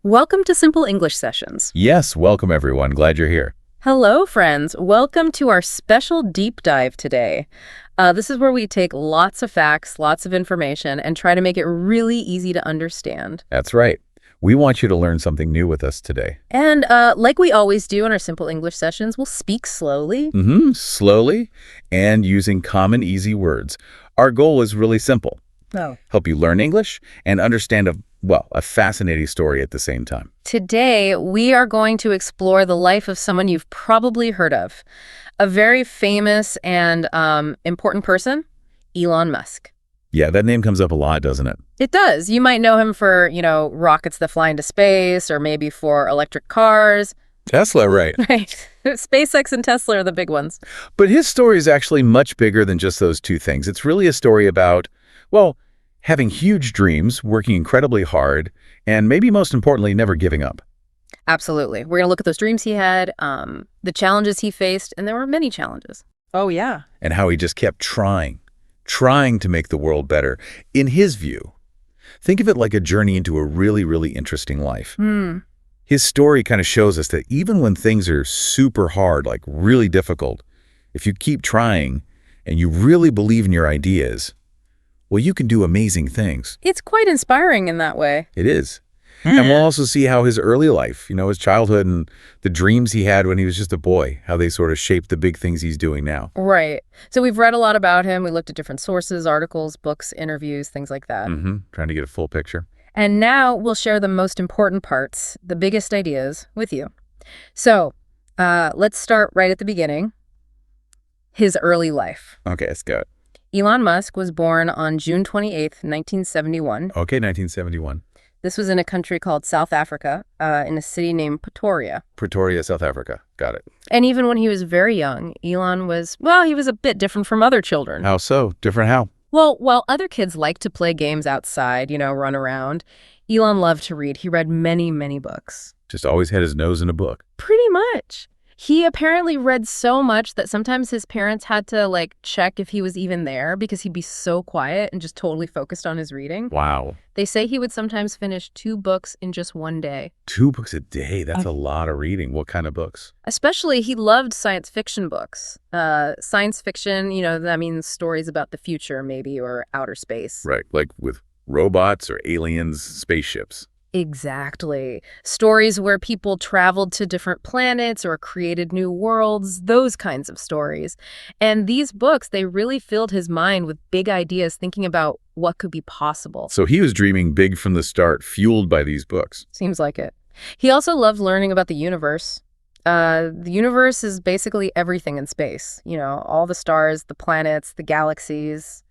Welcome to Simple English Sessions. Yes, welcome everyone. Glad you're here. Hello, friends. Welcome to our special deep dive today. This is where we take lots of facts, lots of information, and try to make it really easy to understand. That's right. We want you to learn something new with us today. And like we always do in our Simple English Sessions, we'll speak slowly. Slowly and using common, easy words. Our goal is really simple. Help you learn English and understand a fascinating story at the same time. Today, we are going to explore the life of someone you've probably heard of. A very famous and important person, Elon Musk. Yeah, that name comes up a lot, doesn't it? It does. You might know him for, rockets that fly into space, or maybe for electric cars. Tesla, right. Right. SpaceX and Tesla are the big ones. But his story is actually much bigger than just those two things. It's really a story about, having huge dreams, working incredibly hard, and maybe most importantly, never giving up. Absolutely. We're going to look at those dreams he had, the challenges he faced, and there were many challenges. Oh, yeah. And how he just kept trying to make the world better. In his view, think of it like a journey into a really, really interesting life. His story kind of shows us that even when things are super hard, like really difficult, if you keep trying and you really believe in your ideas, you can do amazing things. It's quite inspiring in that way. It is. And we'll also see how his early life, his childhood and the dreams he had when he was just a boy, how they sort of shaped the big things he's doing now. Right. So we've read a lot about him. We looked at different sources, articles, books, interviews, things like that. Trying to get a full picture. And now we'll share the most important parts, the biggest ideas, with you. So let's start right at the beginning. His early life. Okay, let's go. Elon Musk was born on June 28th, 1971. Okay, 1971. This was in a country called South Africa, in a city named Pretoria. Pretoria, South Africa. Got it. And even when he was very young, Elon was a bit different from other children. How so? Different how? Well, while other kids like to play games outside, run around, Elon loved to read. He read many, many books. Just always had his nose in a book. Pretty much. He apparently read so much that sometimes his parents had to, check if he was even there because he'd be so quiet and just totally focused on his reading. Wow. They say he would sometimes finish 2 books in just one day. 2 books a day? That's a lot of reading. What kind of books? Especially, he loved science fiction books. Science fiction, that means stories about the future, maybe, or outer space. Right, like with robots or aliens, spaceships. Exactly. Stories where people traveled to different planets or created new worlds, those kinds of stories. And these books, they really filled his mind with big ideas, thinking about what could be possible. So he was dreaming big from the start, fueled by these books. Seems like it. He also loved learning about the universe. The universe is basically everything in space. All the stars, the planets, the galaxies,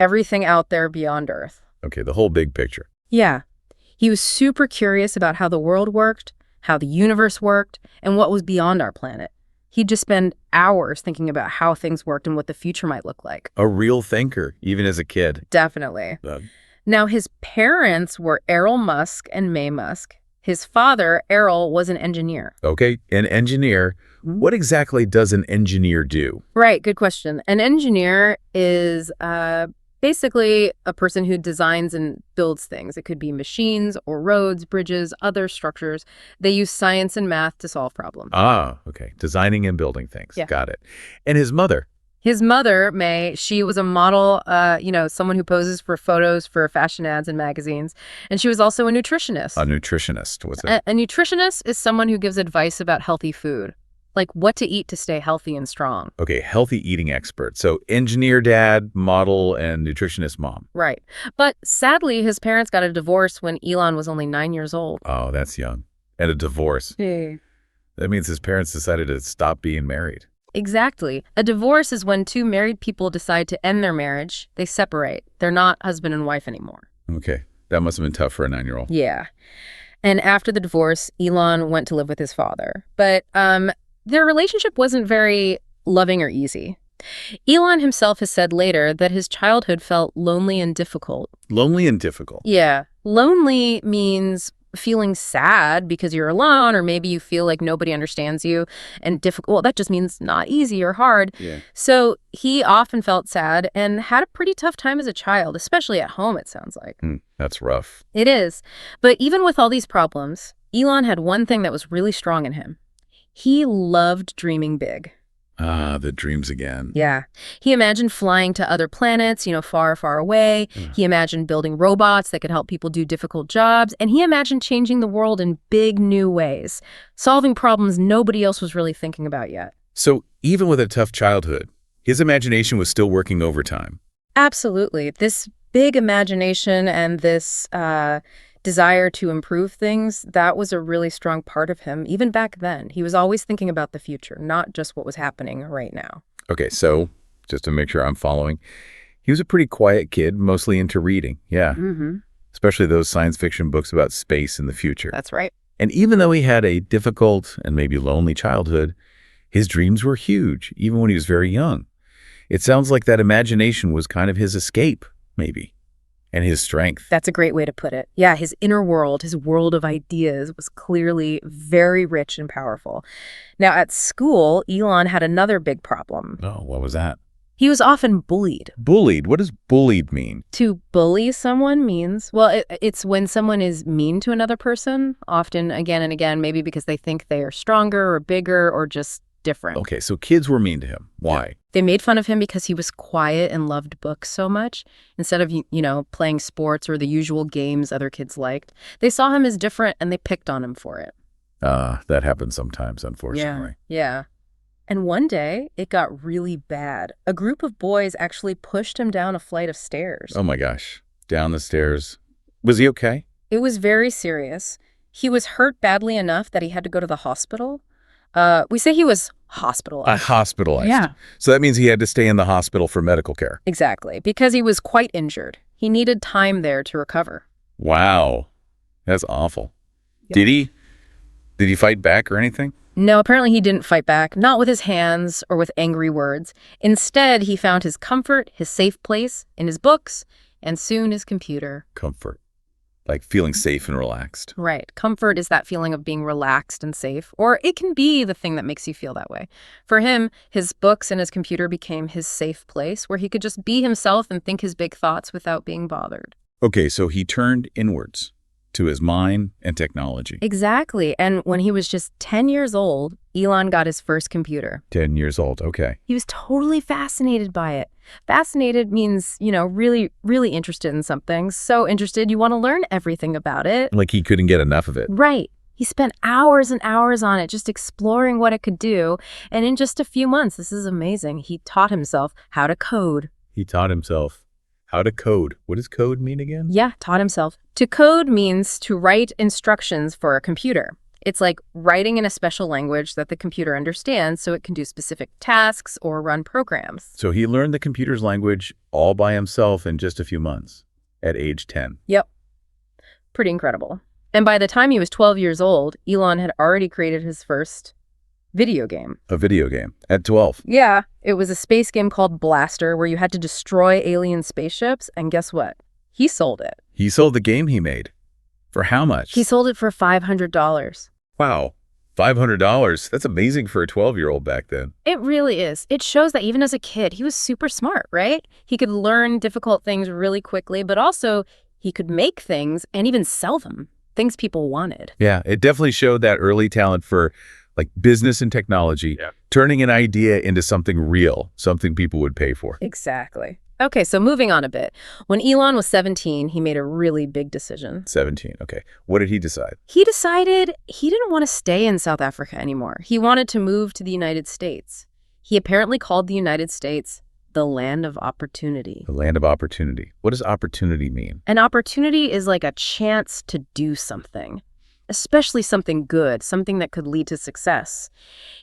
everything out there beyond Earth. Okay, the whole big picture. Yeah. He was super curious about how the world worked, how the universe worked, and what was beyond our planet. He'd just spend hours thinking about how things worked and what the future might look like. A real thinker, even as a kid. Definitely. Now, his parents were Elon Musk and May Musk. His father, Errol, was an engineer. Okay, an engineer. What exactly does an engineer do? Right, good question. An engineer is basically a person who designs and builds things. It could be machines or roads, bridges, other structures. They use science and math to solve problems. Ah, okay. Designing and building things. Yeah. Got it. And his mother? His mother, May, she was a model, someone who poses for photos for fashion ads and magazines. And she was also a nutritionist. A nutritionist, what's that? A nutritionist is someone who gives advice about healthy food, like what to eat to stay healthy and strong. Okay, healthy eating expert. So engineer dad, model, and nutritionist mom. Right. But sadly, his parents got a divorce when Elon was only 9 years old. Oh, that's young. And a divorce. Hey. That means his parents decided to stop being married. Exactly. A divorce is when 2 married people decide to end their marriage. They separate. They're not husband and wife anymore. Okay. That must have been tough for a 9-year-old. Yeah. And after the divorce, Elon went to live with his father. But their relationship wasn't very loving or easy. Elon himself has said later that his childhood felt lonely and difficult. Lonely and difficult. Yeah. Lonely means feeling sad because you're alone, or maybe you feel like nobody understands you, and difficult. Well, that just means not easy or hard. Yeah. So he often felt sad and had a pretty tough time as a child, especially at home, it sounds like. That's rough. It is. But even with all these problems, Elon had one thing that was really strong in him. He loved dreaming big. Ah, the dreams again. Yeah. He imagined flying to other planets, far, far away. He imagined building robots that could help people do difficult jobs. And he imagined changing the world in big new ways, solving problems nobody else was really thinking about yet. So even with a tough childhood, his imagination was still working overtime. Absolutely. This big imagination and this desire to improve things, that was a really strong part of him. Even back then, he was always thinking about the future, not just what was happening right now. Okay, so just to make sure I'm following, he was a pretty quiet kid, mostly into reading. Yeah. Especially those science fiction books about space and the future. That's right. And even though he had a difficult and maybe lonely childhood, his dreams were huge, even when he was very young. It sounds like that imagination was kind of his escape, maybe, and his strength. That's a great way to put it. Yeah, his inner world, his world of ideas was clearly very rich and powerful. Now, at school, Elon had another big problem. Oh, what was that? He was often bullied. Bullied? What does bullied mean? To bully someone means, well, it's when someone is mean to another person, often again and again, maybe because they think they are stronger or bigger or just different. Okay, so kids were mean to him. Why? They made fun of him because he was quiet and loved books so much. Instead of, playing sports or the usual games other kids liked, they saw him as different and they picked on him for it. That happens sometimes, unfortunately. Yeah. And one day, it got really bad. A group of boys actually pushed him down a flight of stairs. Oh my gosh. Down the stairs. Was he okay? It was very serious. He was hurt badly enough that he had to go to the hospital. We say he was hospitalized. Hospitalized. Yeah. So that means he had to stay in the hospital for medical care. Exactly, because he was quite injured. He needed time there to recover. Wow. That's awful. Yep. Did he fight back or anything? No, apparently he didn't fight back, not with his hands or with angry words. Instead, he found his comfort, his safe place, in his books, and soon his computer. Comfort. Like feeling safe and relaxed. Right. Comfort is that feeling of being relaxed and safe, or it can be the thing that makes you feel that way. For him, his books and his computer became his safe place where he could just be himself and think his big thoughts without being bothered. Okay, so he turned inwards to his mind and technology. Exactly. And when he was just 10 years old, Elon got his first computer. 10 years old, okay. He was totally fascinated by it. Fascinated means, really, really interested in something. So interested, you want to learn everything about it. Like he couldn't get enough of it. Right. He spent hours and hours on it, just exploring what it could do. And in just a few months, this is amazing, he taught himself how to code. He taught himself how to code. What does code mean again? Yeah, taught himself. To code means to write instructions for a computer. It's like writing in a special language that the computer understands so it can do specific tasks or run programs. So he learned the computer's language all by himself in just a few months at age 10. Yep. Pretty incredible. And by the time he was 12 years old, Elon had already created his first video game. A video game at 12. Yeah, it was a space game called Blaster where you had to destroy alien spaceships. And guess what? He sold it. He sold the game he made. For how much? He sold it for $500. Wow. $500. That's amazing for a 12-year-old back then. It really is. It shows that even as a kid, he was super smart, right? He could learn difficult things really quickly, but also he could make things and even sell them, things people wanted. Yeah, it definitely showed that early talent for like business and technology, turning an idea into something real, something people would pay for. Exactly. Okay, so moving on a bit. When Elon was 17, he made a really big decision. 17, okay. What did he decide? He decided he didn't want to stay in South Africa anymore. He wanted to move to the United States. He apparently called the United States the land of opportunity. The land of opportunity. What does opportunity mean? An opportunity is like a chance to do something, especially something good, something that could lead to success.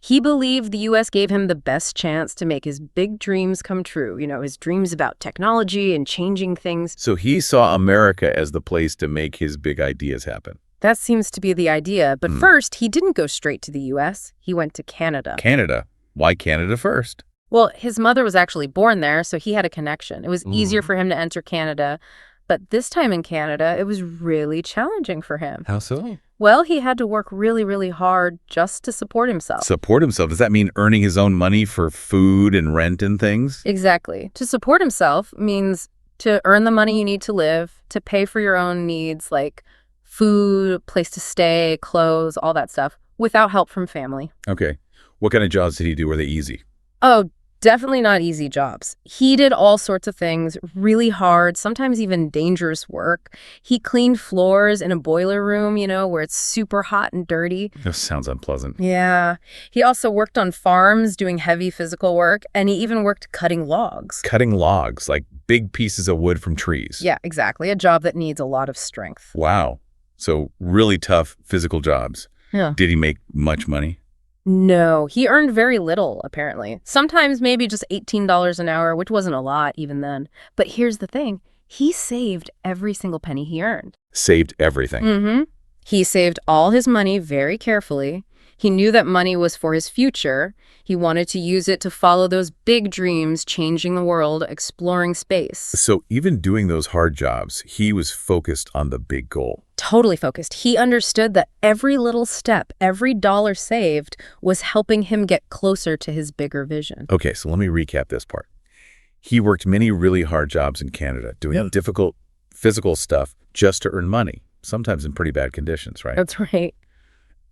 He believed the U.S. gave him the best chance to make his big dreams come true, his dreams about technology and changing things. So he saw America as the place to make his big ideas happen. That seems to be the idea. But first, he didn't go straight to the U.S. He went to Canada. Canada? Why Canada first? Well, his mother was actually born there, so he had a connection. It was easier for him to enter Canada. But this time in Canada, it was really challenging for him. How so? Well, he had to work really, really hard just to support himself. Support himself. Does that mean earning his own money for food and rent and things? Exactly. To support himself means to earn the money you need to live, to pay for your own needs like food, place to stay, clothes, all that stuff, without help from family. Okay. What kind of jobs did he do? Were they easy? Oh, definitely not easy jobs. He did all sorts of things, really hard, sometimes even dangerous work. He cleaned floors in a boiler room, where it's super hot and dirty. That sounds unpleasant. Yeah. He also worked on farms doing heavy physical work, and he even worked cutting logs. Cutting logs, like big pieces of wood from trees. Yeah, exactly. A job that needs a lot of strength. Wow. So really tough physical jobs. Yeah. Did he make much money? No, he earned very little, apparently. Sometimes maybe just $18 an hour, which wasn't a lot even then. But here's the thing. He saved every single penny he earned. Saved everything. Mm-hmm. He saved all his money very carefully. He knew that money was for his future. He wanted to use it to follow those big dreams, changing the world, exploring space. So even doing those hard jobs, he was focused on the big goal. Totally focused. He understood that every little step, every dollar saved was helping him get closer to his bigger vision. Okay, so let me recap this part. He worked many really hard jobs in Canada, doing difficult physical stuff just to earn money, sometimes in pretty bad conditions, right? That's right.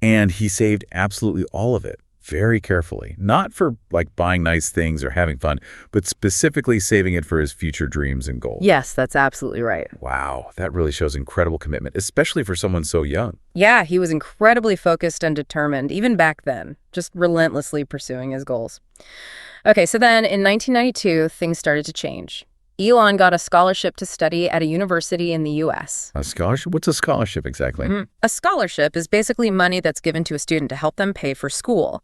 And he saved absolutely all of it, very carefully. Not for like buying nice things or having fun, but specifically saving it for his future dreams and goals. Yes, that's absolutely right. Wow, that really shows incredible commitment, especially for someone so young. Yeah, he was incredibly focused and determined, even back then, just relentlessly pursuing his goals. Okay, so then in 1992, things started to change. Elon got a scholarship to study at a university in the U.S. A scholarship? What's a scholarship exactly? A scholarship is basically money that's given to a student to help them pay for school.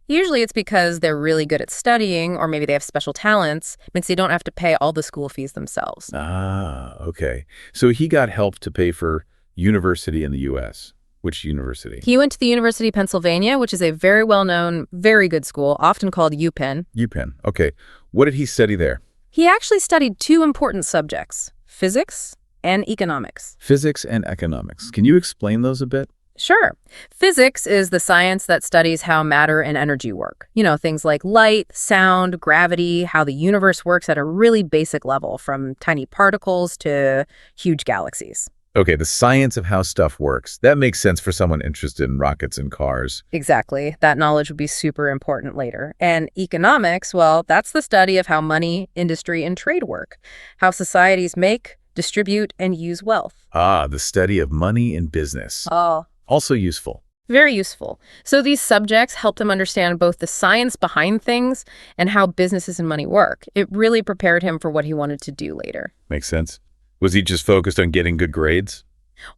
Usually it's because they're really good at studying, or maybe they have special talents. It means they don't have to pay all the school fees themselves. Ah, okay. So he got help to pay for university in the U.S. Which university? He went to the University of Pennsylvania, which is a very well-known, very good school, often called UPenn. UPenn. Okay. What did he study there? He actually studied two important subjects, physics and economics. Physics and economics. Can you explain those a bit? Sure. Physics is the science that studies how matter and energy work. Things like light, sound, gravity, how the universe works at a really basic level, from tiny particles to huge galaxies. Okay, the science of how stuff works. That makes sense for someone interested in rockets and cars. Exactly. That knowledge would be super important later. And economics, well, that's the study of how money, industry, and trade work, how societies make, distribute, and use wealth. Ah, the study of money and business. Oh. Also useful. Very useful. So these subjects helped him understand both the science behind things and how businesses and money work. It really prepared him for what he wanted to do later. Makes sense. Was he just focused on getting good grades?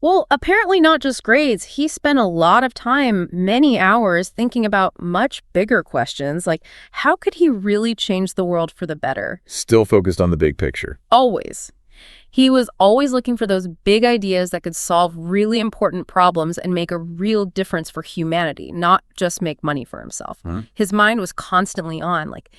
Well, apparently not just grades. He spent a lot of time, many hours, thinking about much bigger questions, like how could he really change the world for the better? Still focused on the big picture. Always. He was always looking for those big ideas that could solve really important problems and make a real difference for humanity, not just make money for himself. His mind was constantly on, like,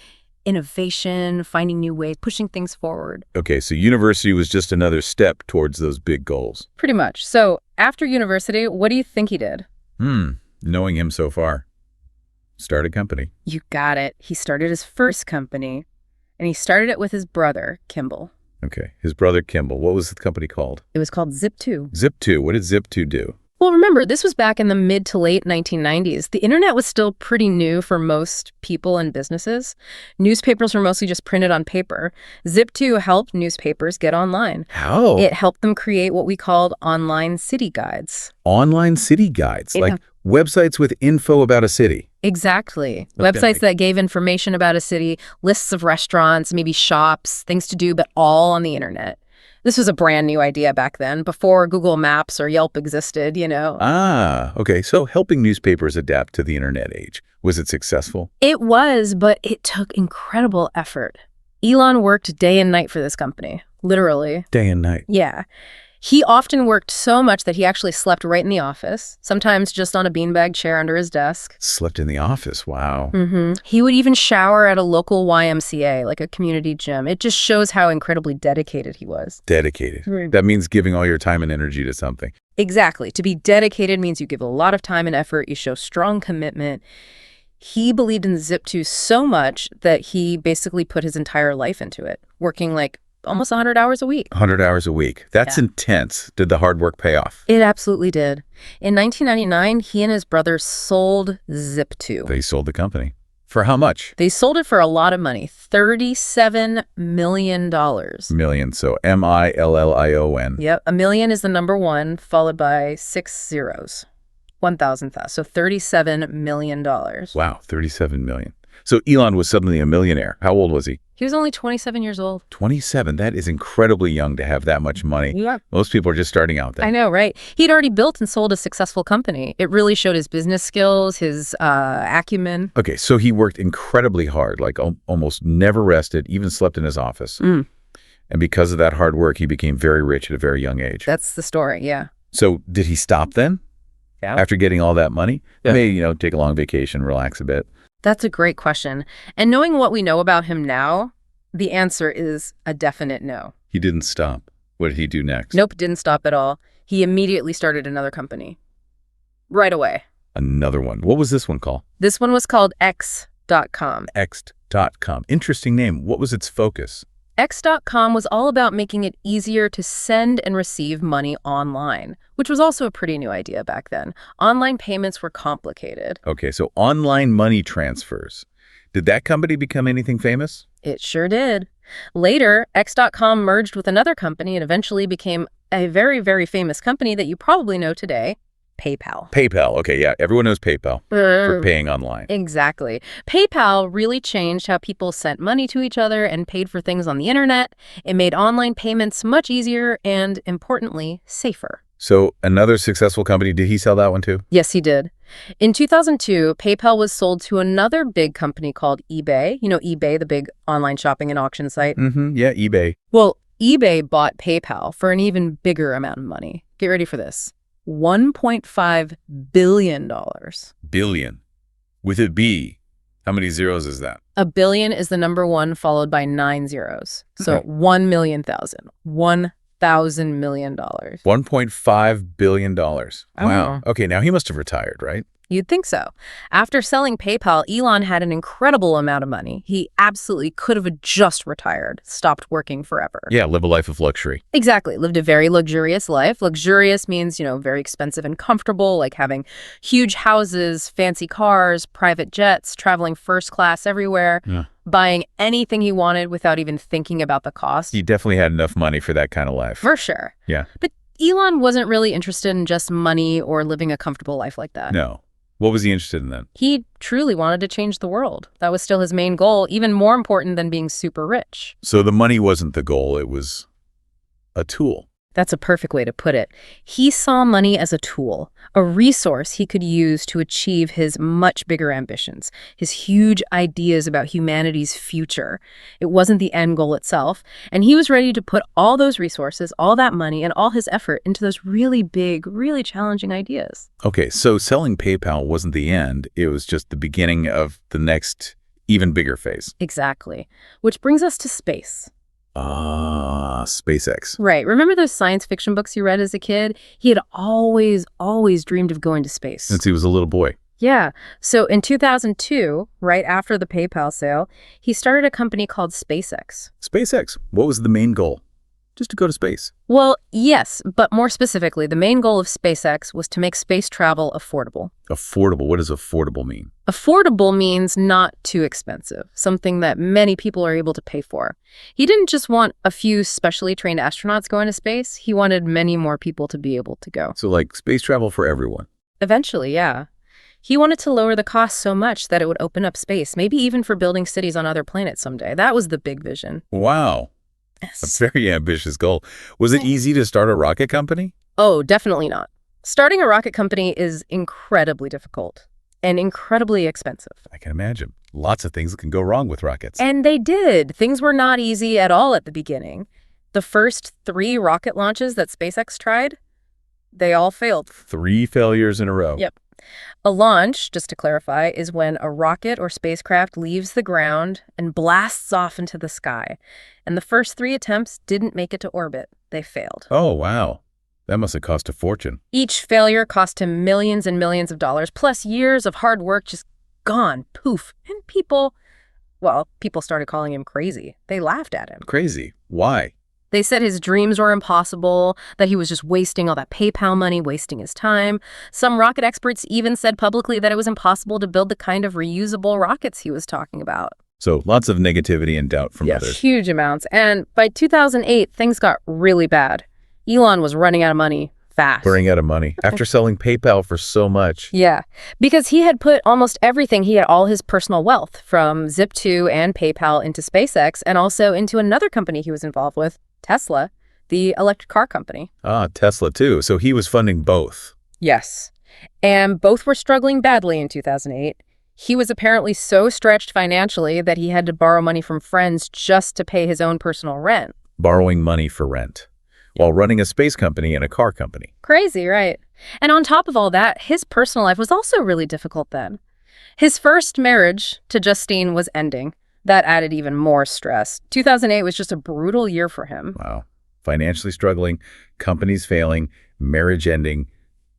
innovation, finding new ways, pushing things forward. Okay, so university was just another step towards those big goals. Pretty much. So after university, what do you think he did? Knowing him so far. Start a company. You got it. He started his first company, and he started it with his brother, Kimball. Okay, his brother Kimball. What was the company called? It was called Zip2. Zip2. What did Zip2 do? Well, remember, this was back in the mid to late 1990s. The internet was still pretty new for most people and businesses. Newspapers were mostly just printed on paper. Zip2 helped newspapers get online. How? It helped them create what we called online city guides. Online city guides, like websites with info about a city. Exactly. Websites that gave information about a city, lists of restaurants, maybe shops, things to do, but all on the internet. This was a brand new idea back then, before Google Maps or Yelp existed, Ah, okay. So helping newspapers adapt to the internet age. Was it successful? It was, but it took incredible effort. Elon worked day and night for this company, literally. Day and night. Yeah. He often worked so much that he actually slept right in the office, sometimes just on a beanbag chair under his desk. Slept in the office. Wow. He would even shower at a local YMCA, like a community gym. It just shows how incredibly dedicated he was. Dedicated. Right. That means giving all your time and energy to something. Exactly. To be dedicated means you give a lot of time and effort, you show strong commitment. He believed in Zip2 so much that he basically put his entire life into it, working like almost 100 hours a week. 100 hours a week. That's intense. Did the hard work pay off? It absolutely did. In 1999, he and his brother sold Zip2. They sold the company. For how much? They sold it for a lot of money, $37 million. Million, so M-I-L-L-I-O-N. Yep, a million is the number one, followed by 6 zeros. 1,000th. So $37 million. Wow, 37 million. So Elon was suddenly a millionaire. How old was he? He was only 27 years old. 27. That is incredibly young to have that much money. Yeah. Most people are just starting out then. I know, right? He'd already built and sold a successful company. It really showed his business skills, his acumen. Okay, so he worked incredibly hard, like almost never rested, even slept in his office. And because of that hard work, he became very rich at a very young age. That's the story, yeah. So did he stop then? Yeah. After getting all that money? Yeah. Maybe, take a long vacation, relax a bit. That's a great question. And knowing what we know about him now, the answer is a definite no. He didn't stop. What did he do next? Nope, didn't stop at all. He immediately started another company. Right away. Another one. What was this one called? This one was called X.com. X.com. Interesting name. What was its focus? X.com was all about making it easier to send and receive money online, which was also a pretty new idea back then. Online payments were complicated. Okay, so online money transfers. Did that company become anything famous? It sure did. Later, X.com merged with another company and eventually became a very, very famous company that you probably know today, PayPal. PayPal. Okay, yeah. Everyone knows PayPal for paying online. Exactly. PayPal really changed how people sent money to each other and paid for things on the internet. It made online payments much easier and, importantly, safer. So another successful company, did he sell that one too? Yes, he did. In 2002, PayPal was sold to another big company called eBay. You know eBay, the big online shopping and auction site? Yeah, eBay. Well, eBay bought PayPal for an even bigger amount of money. Get ready for this. $1.5 billion. Billion. With a B. How many zeros is that? A billion is the number one followed by 9 zeros. So 1,000,000. $1,000 million. $1.5 billion. Wow. Okay, now he must have retired, right? You'd think so. After selling PayPal, Elon had an incredible amount of money. He absolutely could have just retired, stopped working forever. Yeah, live a life of luxury. Exactly. Lived a very luxurious life. Luxurious means, very expensive and comfortable, like having huge houses, fancy cars, private jets, traveling first class everywhere, buying anything he wanted without even thinking about the cost. He definitely had enough money for that kind of life. For sure. Yeah. But Elon wasn't really interested in just money or living a comfortable life like that. No. What was he interested in then? He truly wanted to change the world. That was still his main goal, even more important than being super rich. So the money wasn't the goal, it was a tool. That's a perfect way to put it. He saw money as a tool, a resource he could use to achieve his much bigger ambitions, his huge ideas about humanity's future. It wasn't the end goal itself, and he was ready to put all those resources, all that money, and all his effort into those really big, really challenging ideas. Okay, so selling PayPal wasn't the end. It was just the beginning of the next, even bigger phase. Exactly. Which brings us to space. SpaceX. Right. Remember those science fiction books you read as a kid? He had always dreamed of going to space. Since he was a little boy. Yeah. So in 2002, right after the PayPal sale, he started a company called SpaceX. SpaceX. What was the main goal? Just to go to space. Well, yes, but more specifically, the main goal of SpaceX was to make space travel affordable. Affordable. What does affordable mean? Affordable means not too expensive, something that many people are able to pay for. He didn't just want a few specially trained astronauts going to space. He wanted many more people to be able to go. So like space travel for everyone. Eventually, yeah. He wanted to lower the cost so much that it would open up space, maybe even for building cities on other planets someday. That was the big vision. Wow. A very ambitious goal. Was it easy to start a rocket company? Oh, definitely not. Starting a rocket company is incredibly difficult and incredibly expensive. I can imagine. Lots of things that can go wrong with rockets. And they did. Things were not easy at all at the beginning. The first 3 rocket launches that SpaceX tried, they all failed. 3 failures in a row. Yep. A launch, just to clarify, is when a rocket or spacecraft leaves the ground and blasts off into the sky. And the first 3 attempts didn't make it to orbit. They failed. Oh, wow. That must have cost a fortune. Each failure cost him millions and millions of dollars, plus years of hard work just gone, poof. And people started calling him crazy. They laughed at him. Crazy. Why? They said his dreams were impossible, that he was just wasting all that PayPal money, wasting his time. Some rocket experts even said publicly that it was impossible to build the kind of reusable rockets he was talking about. So lots of negativity and doubt from others. Huge amounts. And by 2008, things got really bad. Elon was running out of money fast. Running out of money after selling PayPal for so much. Yeah, because he had put almost everything, he had all his personal wealth from Zip2 and PayPal into SpaceX and also into another company he was involved with, Tesla, the electric car company. Ah, Tesla too. So he was funding both. Yes. And both were struggling badly in 2008. He was apparently so stretched financially that he had to borrow money from friends just to pay his own personal rent. Borrowing money for rent while running a space company and a car company. Crazy, right? And on top of all that, his personal life was also really difficult then. His first marriage to Justine was ending. That added even more stress. 2008 was just a brutal year for him. Wow. Financially struggling, companies failing, marriage ending.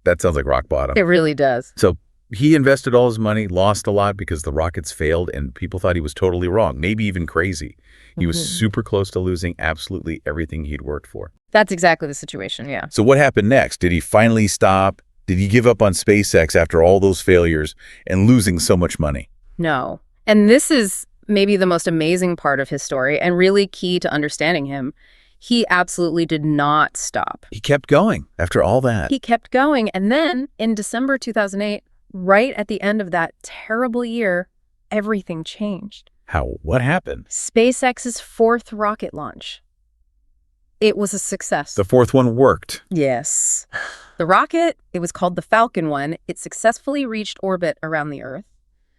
That sounds like rock bottom. It really does. So he invested all his money, lost a lot because the rockets failed, and people thought he was totally wrong, maybe even crazy. He was super close to losing absolutely everything he'd worked for. That's exactly the situation, yeah. So what happened next? Did he finally stop? Did he give up on SpaceX after all those failures and losing so much money? No. And this is maybe the most amazing part of his story and really key to understanding him. He absolutely did not stop. He kept going after all that. He kept going. And then in December 2008, right at the end of that terrible year, everything changed. How? What happened? SpaceX's 4th rocket launch. It was a success. The 4th one worked. Yes. The rocket, it was called the Falcon 1. It successfully reached orbit around the Earth,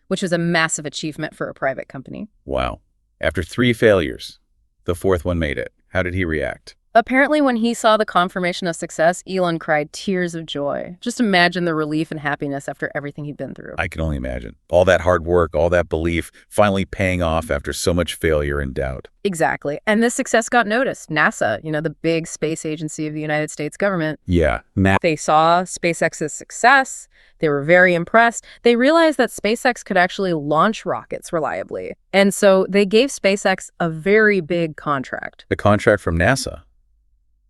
which was a massive achievement for a private company. Wow. After 3 failures, the 4th one made it. How did he react? Apparently, when he saw the confirmation of success, Elon cried tears of joy. Just imagine the relief and happiness after everything he'd been through. I can only imagine. All that hard work, all that belief, finally paying off after so much failure and doubt. Exactly. And this success got noticed. NASA, the big space agency of the United States government. Yeah. They saw SpaceX's success. They were very impressed. They realized that SpaceX could actually launch rockets reliably. And so they gave SpaceX a very big contract. The contract from NASA.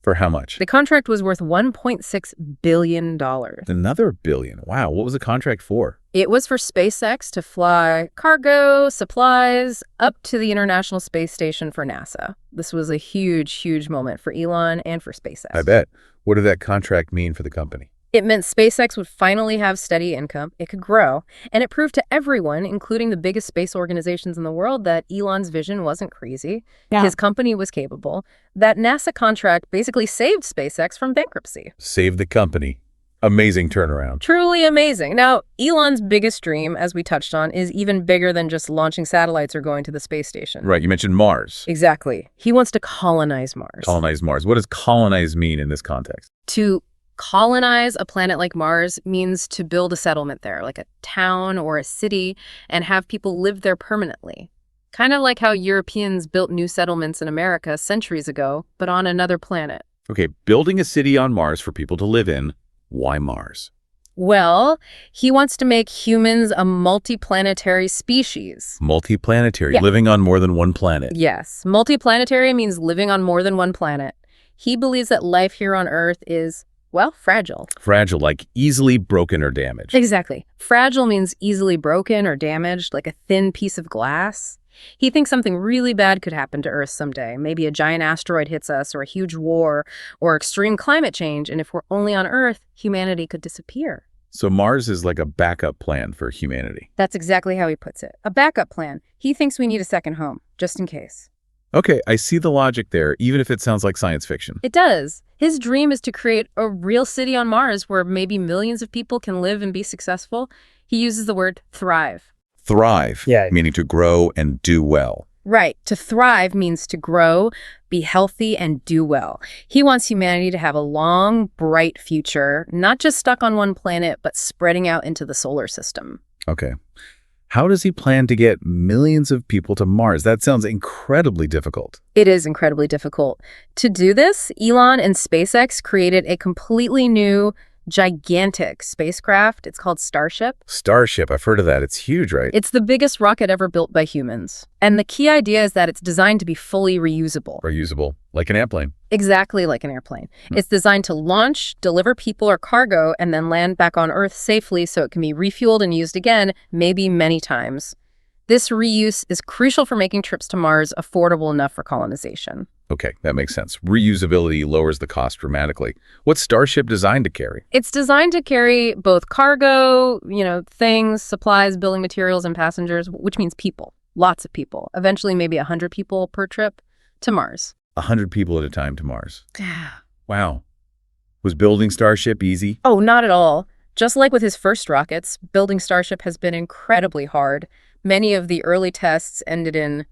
For how much? The contract was worth $1.6 billion. Another billion. Wow. What was the contract for? It was for SpaceX to fly cargo, supplies, up to the International Space Station for NASA. This was a huge, huge moment for Elon and for SpaceX. I bet. What did that contract mean for the company? It meant SpaceX would finally have steady income, it could grow, and it proved to everyone, including the biggest space organizations in the world, that Elon's vision wasn't crazy, his company was capable. That NASA contract basically saved SpaceX from bankruptcy. Saved the company. Amazing turnaround. Truly amazing. Now, Elon's biggest dream, as we touched on, is even bigger than just launching satellites or going to the space station. Right, you mentioned Mars. Exactly. He wants to colonize Mars. Colonize Mars. What does colonize mean in this context? To colonize a planet like Mars means to build a settlement there, like a town or a city, and have people live there permanently. Kind of like how Europeans built new settlements in America centuries ago, but on another planet. Okay, building a city on Mars for people to live in. Why Mars? Well, he wants to make humans a multiplanetary species. Multiplanetary, living on more than one planet. Yes, multiplanetary means living on more than one planet. He believes that life here on Earth is, well, fragile. Fragile, like easily broken or damaged. Exactly. Fragile means easily broken or damaged, like a thin piece of glass. He thinks something really bad could happen to Earth someday. Maybe a giant asteroid hits us, or a huge war, or extreme climate change, and if we're only on Earth, humanity could disappear. So Mars is like a backup plan for humanity. That's exactly how he puts it. A backup plan. He thinks we need a second home, just in case. Okay, I see the logic there, even if it sounds like science fiction. It does. His dream is to create a real city on Mars where maybe millions of people can live and be successful. He uses the word thrive. Thrive, meaning to grow and do well. Right. To thrive means to grow, be healthy, and do well. He wants humanity to have a long, bright future, not just stuck on one planet, but spreading out into the solar system. Okay. How does he plan to get millions of people to Mars? That sounds incredibly difficult. It is incredibly difficult. To do this, Elon and SpaceX created a completely new, gigantic spacecraft. It's called Starship. Starship, I've heard of that. It's huge, right? It's the biggest rocket ever built by humans. And the key idea is that it's designed to be fully reusable. Reusable, like an airplane. Exactly like an airplane. It's designed to launch, deliver people or cargo, and then land back on Earth safely so it can be refueled and used again, maybe many times. This reuse is crucial for making trips to Mars affordable enough for colonization. Okay, that makes sense. Reusability lowers the cost dramatically. What's Starship designed to carry? It's designed to carry both cargo, things, supplies, building materials, and passengers, which means people. Lots of people. Eventually, maybe 100 people per trip to Mars. 100 people at a time to Mars. Wow. Was building Starship easy? Oh, not at all. Just like with his first rockets, building Starship has been incredibly hard. Many of the early tests ended in,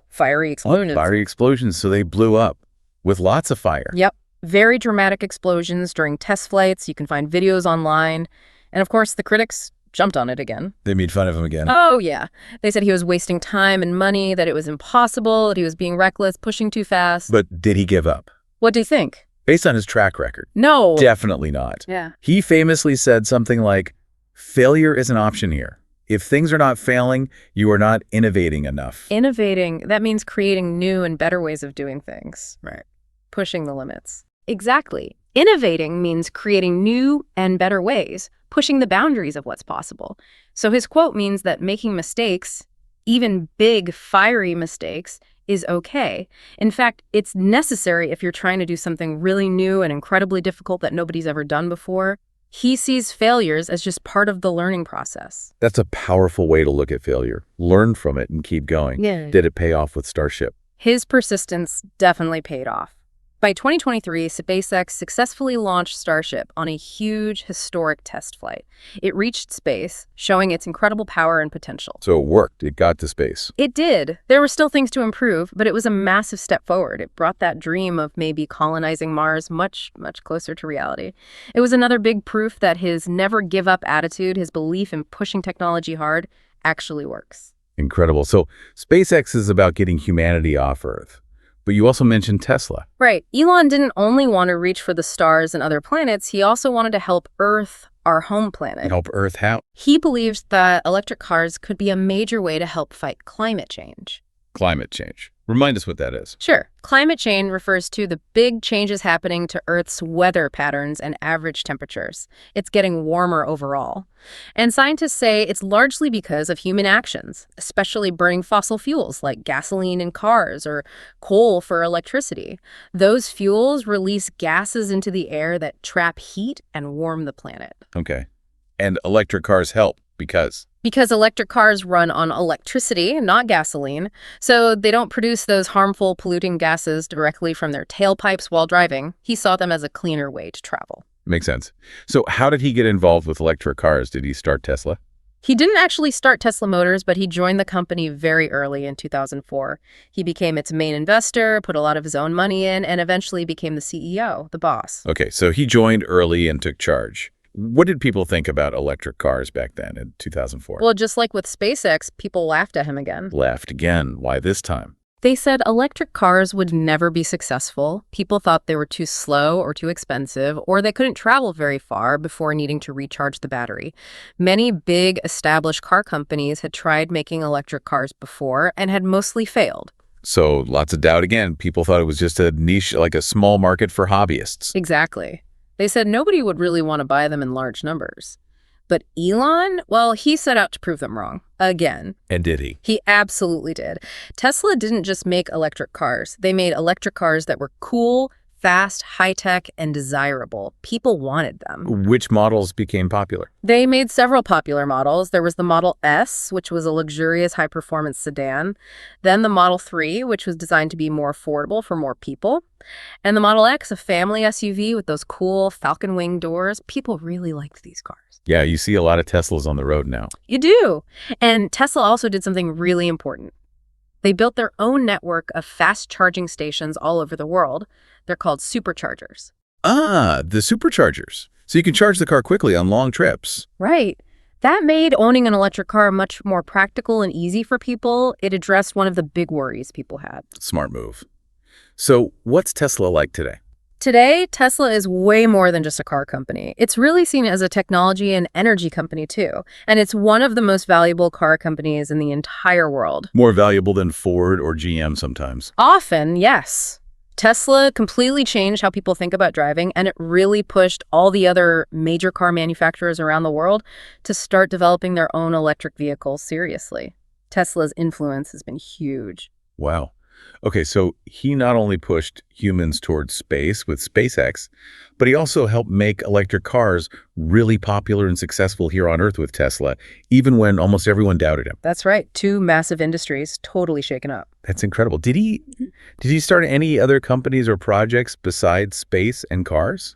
fiery explosions. Fiery explosions, so they blew up with lots of fire. Yep. Very dramatic explosions during test flights. You can find videos online. And of course, the critics jumped on it again. They made fun of him again. Oh, yeah. They said he was wasting time and money, that it was impossible, that he was being reckless, pushing too fast. But did he give up? What do you think? Based on his track record? No. Definitely not. Yeah. He famously said something like, failure is an option here. If things are not failing, you are not innovating enough. Innovating, that means creating new and better ways of doing things. Right. Pushing the limits. Exactly. Innovating means creating new and better ways, pushing the boundaries of what's possible. So his quote means that making mistakes, even big, fiery mistakes, is okay. In fact, it's necessary if you're trying to do something really new and incredibly difficult that nobody's ever done before. He sees failures as just part of the learning process. That's a powerful way to look at failure. Learn from it and keep going. Yeah. Did it pay off with Starship? His persistence definitely paid off. By 2023, SpaceX successfully launched Starship on a huge, historic test flight. It reached space, showing its incredible power and potential. So it worked. It got to space. It did. There were still things to improve, but it was a massive step forward. It brought that dream of maybe colonizing Mars much, much closer to reality. It was another big proof that his never-give-up attitude, his belief in pushing technology hard, actually works. Incredible. So SpaceX is about getting humanity off Earth. But you also mentioned Tesla. Right. Elon didn't only want to reach for the stars and other planets, he also wanted to help Earth, our home planet. Help Earth how? He believes that electric cars could be a major way to help fight climate change. Climate change. Remind us what that is. Sure. Climate change refers to the big changes happening to Earth's weather patterns and average temperatures. It's getting warmer overall. And scientists say it's largely because of human actions, especially burning fossil fuels like gasoline in cars or coal for electricity. Those fuels release gases into the air that trap heat and warm the planet. Okay. And electric cars help because? Because electric cars run on electricity, not gasoline, so they don't produce those harmful polluting gases directly from their tailpipes while driving. He saw them as a cleaner way to travel. Makes sense. So how did he get involved with electric cars? Did he start Tesla? He didn't actually start Tesla Motors, but he joined the company very early in 2004. He became its main investor, put a lot of his own money in, and eventually became the CEO, the boss. Okay, so he joined early and took charge. What did people think about electric cars back then in 2004? Well, just like with SpaceX, people laughed at him again. Laughed again. Why this time? They said electric cars would never be successful. People thought they were too slow or too expensive, or they couldn't travel very far before needing to recharge the battery. Many big established car companies had tried making electric cars before and had mostly failed. So lots of doubt again. People thought it was just a niche, like a small market for hobbyists. Exactly. They said nobody would really want to buy them in large numbers. But Elon, well, he set out to prove them wrong. Again. And did he? He absolutely did. Tesla didn't just make electric cars. They made electric cars that were cool, fast, high-tech, and desirable. People wanted them. Which models became popular? They made several popular models. There was the Model S, which was a luxurious high-performance sedan. Then the Model 3, which was designed to be more affordable for more people. And the Model X, a family SUV with those cool falcon wing doors. People really liked these cars. Yeah, you see a lot of Teslas on the road now. You do. And Tesla also did something really important. They built their own network of fast charging stations all over the world. They're called superchargers. Ah, the superchargers. So you can charge the car quickly on long trips. Right. That made owning an electric car much more practical and easy for people. It addressed one of the big worries people had. Smart move. So what's Tesla like today? Today, Tesla is way more than just a car company. It's really seen as a technology and energy company, too. And it's one of the most valuable car companies in the entire world. More valuable than Ford or GM sometimes. Often, yes. Tesla completely changed how people think about driving, and it really pushed all the other major car manufacturers around the world to start developing their own electric vehicles seriously. Tesla's influence has been huge. Wow. Okay, so he not only pushed humans towards space with SpaceX, but he also helped make electric cars really popular and successful here on Earth with Tesla, even when almost everyone doubted him. That's right. Two massive industries totally shaken up. That's incredible. Did he start any other companies or projects besides space and cars?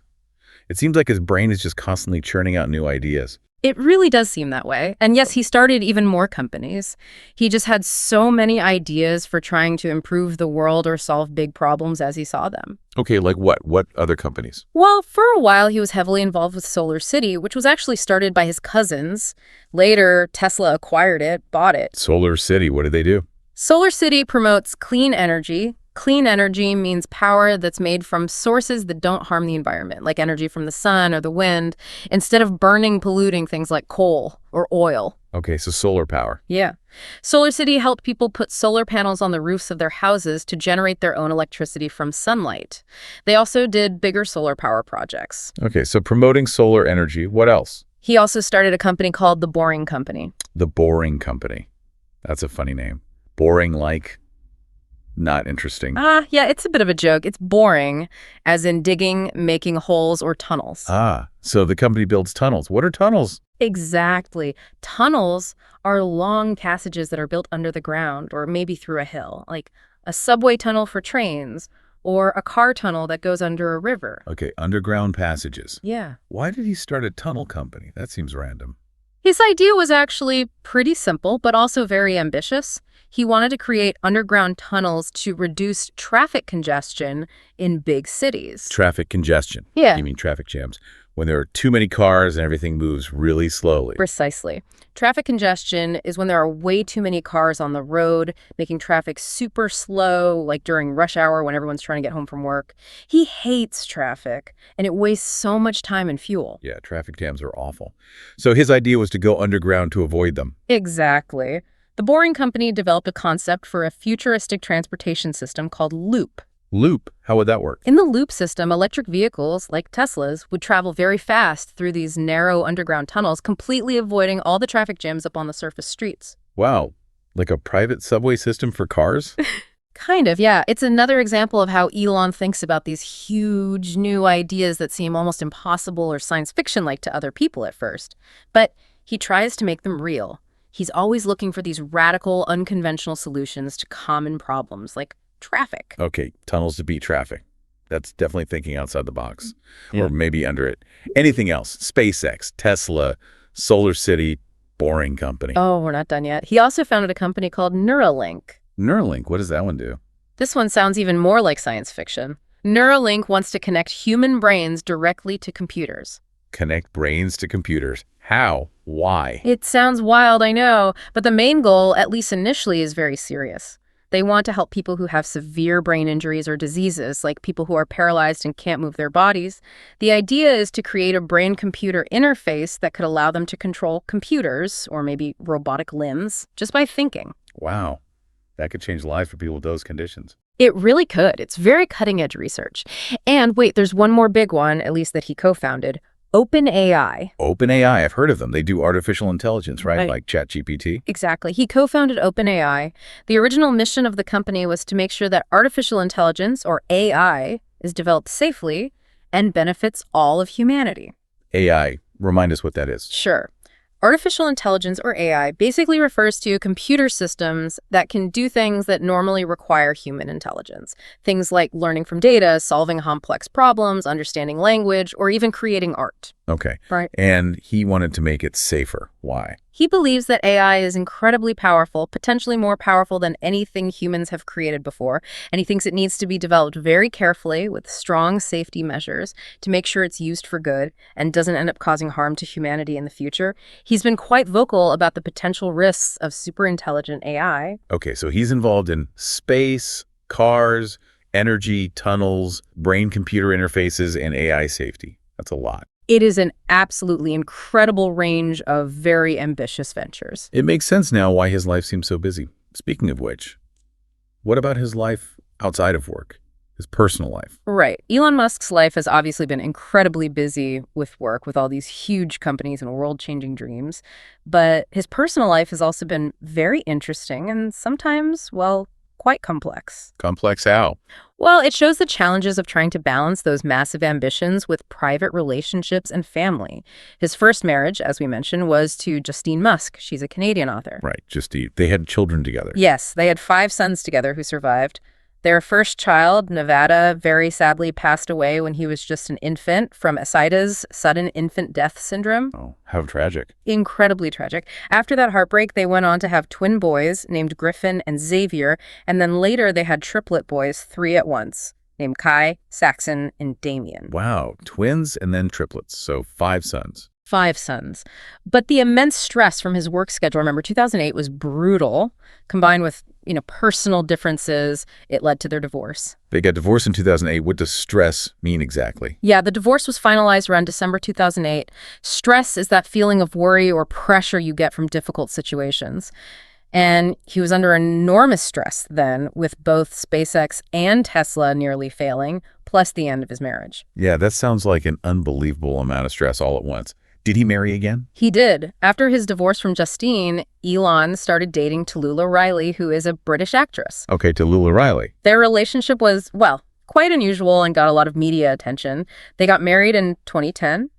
It seems like his brain is just constantly churning out new ideas. It really does seem that way. And yes, he started even more companies. He just had so many ideas for trying to improve the world or solve big problems as he saw them. Okay, like what? What other companies? Well, for a while, he was heavily involved with Solar City, which was actually started by his cousins. Later, Tesla acquired it, bought it. Solar City, what did they do? Solar City promotes clean energy. Clean energy means power that's made from sources that don't harm the environment, like energy from the sun or the wind, instead of burning polluting things like coal or oil. Okay, so solar power. Yeah. Solar City helped people put solar panels on the roofs of their houses to generate their own electricity from sunlight. They also did bigger solar power projects. Okay, so promoting solar energy, what else? He also started a company called The Boring Company. The Boring Company. That's a funny name. Boring like not interesting. Yeah, it's a bit of a joke. It's boring, as in digging, making holes, or tunnels. So the company builds tunnels. What are tunnels? Exactly. Tunnels are long passages that are built under the ground or maybe through a hill, like a subway tunnel for trains or a car tunnel that goes under a river. Okay, underground passages. Yeah. Why did he start a tunnel company? That seems random. His idea was actually pretty simple, but also very ambitious. He wanted to create underground tunnels to reduce traffic congestion in big cities. Traffic congestion. Yeah. You mean traffic jams. When there are too many cars and everything moves really slowly. Precisely. Traffic congestion is when there are way too many cars on the road, making traffic super slow, like during rush hour when everyone's trying to get home from work. He hates traffic, and it wastes so much time and fuel. Yeah, traffic jams are awful. So his idea was to go underground to avoid them. Exactly. The Boring Company developed a concept for a futuristic transportation system called Loop. Loop? How would that work? In the Loop system, electric vehicles, like Teslas, would travel very fast through these narrow underground tunnels, completely avoiding all the traffic jams up on the surface streets. Wow. Like a private subway system for cars? Kind of, yeah. It's another example of how Elon thinks about these huge new ideas that seem almost impossible or science fiction-like to other people at first. But he tries to make them real. He's always looking for these radical, unconventional solutions to common problems, like traffic. Okay, tunnels to beat traffic. That's definitely thinking outside the box. Yeah. Or maybe under it. Anything else? SpaceX, Tesla, Solar City, Boring Company. Oh, we're not done yet. He also founded a company called Neuralink. Neuralink, what does that one do? This one sounds even more like science fiction. Neuralink wants to connect human brains directly to computers. Connect brains to computers. How? Why? It sounds wild, I know, but the main goal, at least initially, is very serious. They want to help people who have severe brain injuries or diseases, like people who are paralyzed and can't move their bodies. The idea is to create a brain-computer interface that could allow them to control computers, or maybe robotic limbs, just by thinking. Wow. That could change lives for people with those conditions. It really could. It's very cutting-edge research. And wait, there's one more big one, at least that he co-founded. OpenAI. OpenAI, I've heard of them. They do artificial intelligence, right? Right. Like ChatGPT. Exactly. He co-founded OpenAI. The original mission of the company was to make sure that artificial intelligence, or AI, is developed safely and benefits all of humanity. AI, remind us what that is. Sure. Artificial intelligence, or AI, basically refers to computer systems that can do things that normally require human intelligence. Things like learning from data, solving complex problems, understanding language, or even creating art. Okay. Right. And he wanted to make it safer. Why? He believes that AI is incredibly powerful, potentially more powerful than anything humans have created before, and he thinks it needs to be developed very carefully with strong safety measures to make sure it's used for good and doesn't end up causing harm to humanity in the future. He's been quite vocal about the potential risks of superintelligent AI. Okay, so he's involved in space, cars, energy, tunnels, brain-computer interfaces, and AI safety. That's a lot. It is an absolutely incredible range of very ambitious ventures. It makes sense now why his life seems so busy. Speaking of which, what about his life outside of work, his personal life? Right. Elon Musk's life has obviously been incredibly busy with work, with all these huge companies and world-changing dreams. But his personal life has also been very interesting and sometimes, well, quite complex. Complex how? Well, it shows the challenges of trying to balance those massive ambitions with private relationships and family. His first marriage, as we mentioned, was to Justine Musk. She's a Canadian author. Right, they had children together. Yes, they had 5 sons together who survived. Their first child, Nevada, very sadly passed away when he was just an infant from ascites, sudden infant death syndrome. Oh, how tragic. Incredibly tragic. After that heartbreak, they went on to have twin boys named Griffin and Xavier, and then later they had triplet boys, 3 at once, named Kai, Saxon, and Damien. Wow, twins and then triplets, so 5 sons. 5 sons. But the immense stress from his work schedule, remember, 2008 was brutal, combined with, personal differences. It led to their divorce. They got divorced in 2008. What does stress mean exactly? Yeah, the divorce was finalized around December 2008. Stress is that feeling of worry or pressure you get from difficult situations. And he was under enormous stress then, with both SpaceX and Tesla nearly failing, plus the end of his marriage. Yeah, that sounds like an unbelievable amount of stress all at once. Did he marry again? He did. After his divorce from Justine, Elon started dating Tallulah Riley, who is a British actress. Okay, Tallulah Riley. Their relationship was, well, quite unusual and got a lot of media attention. They got married in 2010.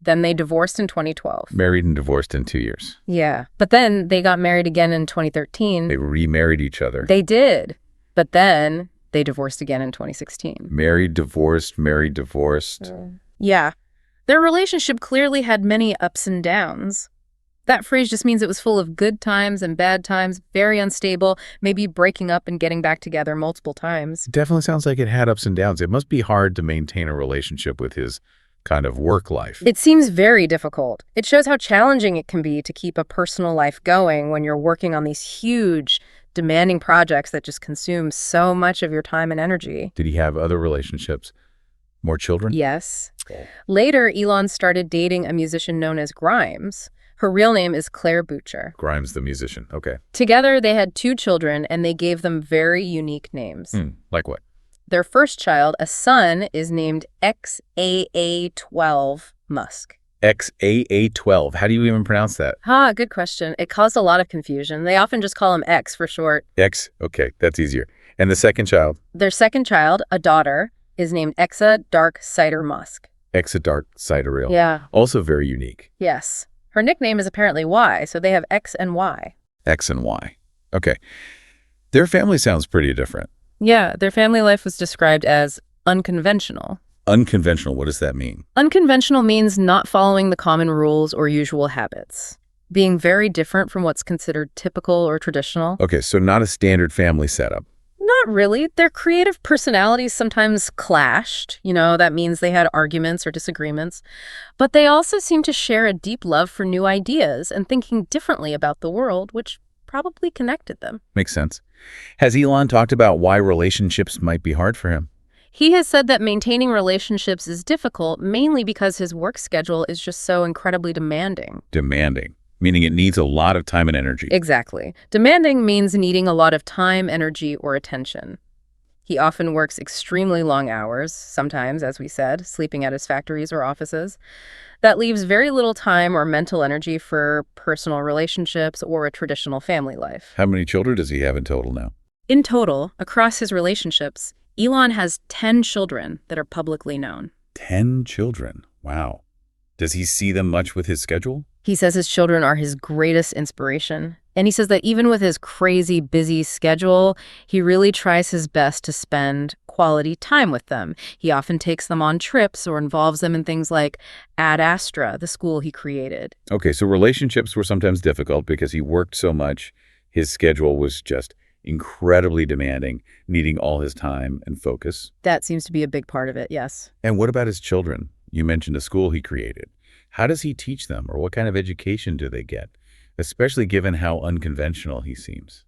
Then they divorced in 2012. Married and divorced in 2 years. Yeah. But then they got married again in 2013. They remarried each other. They did. But then they divorced again in 2016. Married, divorced, married, divorced. Yeah. Their relationship clearly had many ups and downs. That phrase just means it was full of good times and bad times, very unstable, maybe breaking up and getting back together multiple times. It definitely sounds like it had ups and downs. It must be hard to maintain a relationship with his kind of work life. It seems very difficult. It shows how challenging it can be to keep a personal life going when you're working on these huge, demanding projects that just consume so much of your time and energy. Did he have other relationships? More children? Yes. Later, Elon started dating a musician known as Grimes. Her real name is Claire Butcher. Grimes, the musician. Okay. Together, they had 2 children, and they gave them very unique names. Like what? Their first child, a son, is named XAA12 Musk. XAA12. How do you even pronounce that? Good question. It caused a lot of confusion. They often just call him X for short. X? Okay, that's easier. And the second child? Their second child, a daughter, is named Exa Dark Cider Musk. Exa Dark Cider Ale. Yeah. Also very unique. Yes. Her nickname is apparently Y, so they have X and Y. X and Y. Okay. Their family sounds pretty different. Yeah, their family life was described as unconventional. Unconventional, what does that mean? Unconventional means not following the common rules or usual habits. Being very different from what's considered typical or traditional. Okay, so not a standard family setup. Not really. Their creative personalities sometimes clashed. That means they had arguments or disagreements. But they also seem to share a deep love for new ideas and thinking differently about the world, which probably connected them. Makes sense. Has Elon talked about why relationships might be hard for him? He has said that maintaining relationships is difficult, mainly because his work schedule is just so incredibly demanding. Demanding, meaning it needs a lot of time and energy. Exactly. Demanding means needing a lot of time, energy, or attention. He often works extremely long hours, sometimes, as we said, sleeping at his factories or offices. That leaves very little time or mental energy for personal relationships or a traditional family life. How many children does he have in total now? In total, across his relationships, Elon has 10 children that are publicly known. 10 children? Wow. Does he see them much with his schedule? He says his children are his greatest inspiration. And he says that even with his crazy busy schedule, he really tries his best to spend quality time with them. He often takes them on trips or involves them in things like Ad Astra, the school he created. Okay, so relationships were sometimes difficult because he worked so much. His schedule was just incredibly demanding, needing all his time and focus. That seems to be a big part of it, yes. And what about his children? You mentioned a school he created. How does he teach them, or what kind of education do they get? Especially given how unconventional he seems.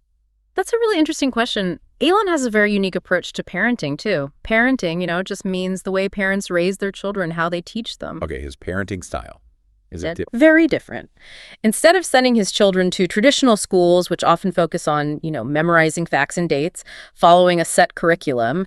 That's a really interesting question. Elon has a very unique approach to parenting, too. Parenting, just means the way parents raise their children, how they teach them. Okay, his parenting style. Is it Very different. Instead of sending his children to traditional schools, which often focus on, memorizing facts and dates, following a set curriculum,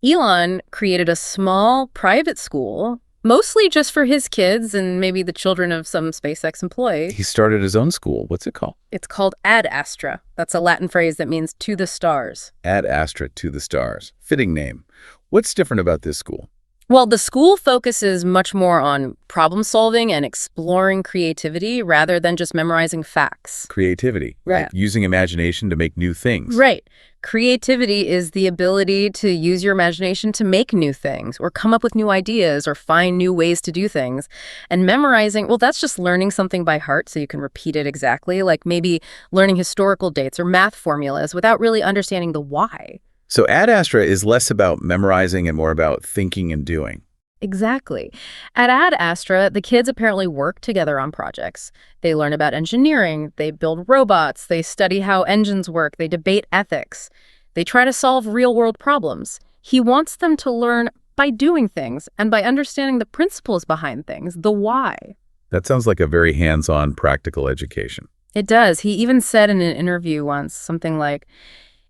Elon created a small private school, mostly just for his kids and maybe the children of some SpaceX employee. He started his own school. What's it called? It's called Ad Astra. That's a Latin phrase that means to the stars. Ad Astra, to the stars. Fitting name. What's different about this school? Well, the school focuses much more on problem solving and exploring creativity rather than just memorizing facts. Creativity. Right. Like using imagination to make new things. Right. Creativity is the ability to use your imagination to make new things or come up with new ideas or find new ways to do things. And memorizing, well, that's just learning something by heart so you can repeat it exactly, like maybe learning historical dates or math formulas without really understanding the why. So Ad Astra is less about memorizing and more about thinking and doing. Exactly. At Ad Astra, the kids apparently work together on projects. They learn about engineering, they build robots, they study how engines work, they debate ethics. They try to solve real-world problems. He wants them to learn by doing things and by understanding the principles behind things, the why. That sounds like a very hands-on, practical education. It does. He even said in an interview once something like,